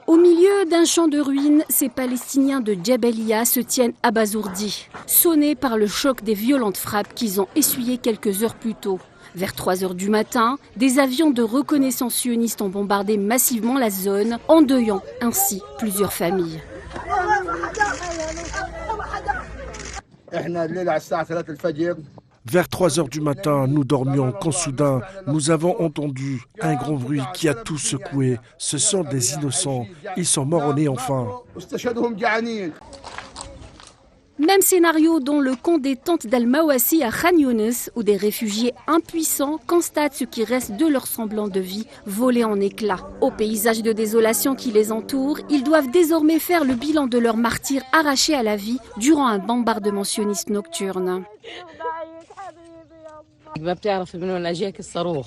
Au milieu d'un champ de ruines, ces Palestiniens de Djabalia se tiennent abasourdis, sonnés par le choc des violentes frappes qu'ils ont essuyées quelques heures plus tôt. Vers 3 heures du matin, des avions de reconnaissance sionistes ont bombardé massivement la zone, endeuillant ainsi plusieurs familles. Vers 3 heures du matin, nous dormions quand soudain, nous avons entendu un grand bruit qui a tout secoué. Ce sont des innocents, ils sont morts-nés enfin. Même scénario dans le camp des tentes d'Al-Mawassi à Khan Younis, où des réfugiés impuissants constatent ce qui reste de leur semblant de vie volé en éclats. Au paysage de désolation qui les entoure, ils doivent désormais faire le bilan de leurs martyrs arrachés à la vie durant un bombardement sioniste nocturne.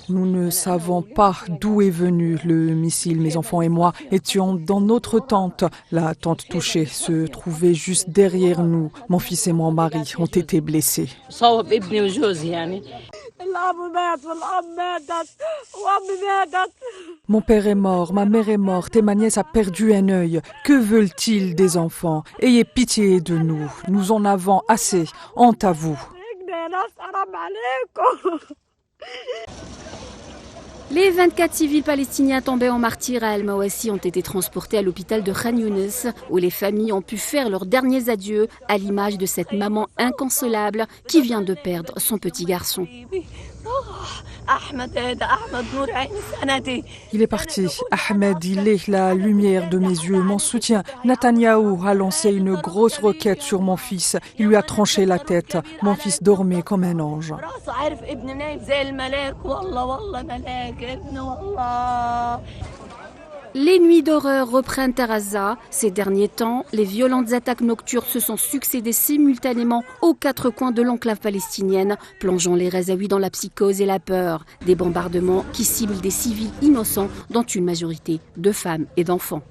Nous ne savons pas d'où est venu le missile. Mes enfants et moi étions dans notre tente. La tente touchée se trouvait juste derrière nous. Mon fils et mon mari ont été blessés. Mon père est mort, ma mère est morte et ma nièce a perdu un œil. Que veulent-ils des enfants? Ayez pitié de nous. Nous en avons assez. Honte à vous. Les 24 civils palestiniens tombés en martyrs à Al-Mawassi ont été transportés à l'hôpital de Khan Younis, où les familles ont pu faire leurs derniers adieux à l'image de cette maman inconsolable qui vient de perdre son petit garçon. Il est parti. Ahmed, il est la lumière de mes yeux, mon soutien. Netanyahou a lancé une grosse roquette sur mon fils. Il lui a tranché la tête. Mon fils dormait comme un ange. Les nuits d'horreur reprennent à Gaza. Ces derniers temps, les violentes attaques nocturnes se sont succédées simultanément aux 4 coins de l'enclave palestinienne, plongeant les Gazaouis dans la psychose et la peur. Des bombardements qui ciblent des civils innocents, dont une majorité de femmes et d'enfants.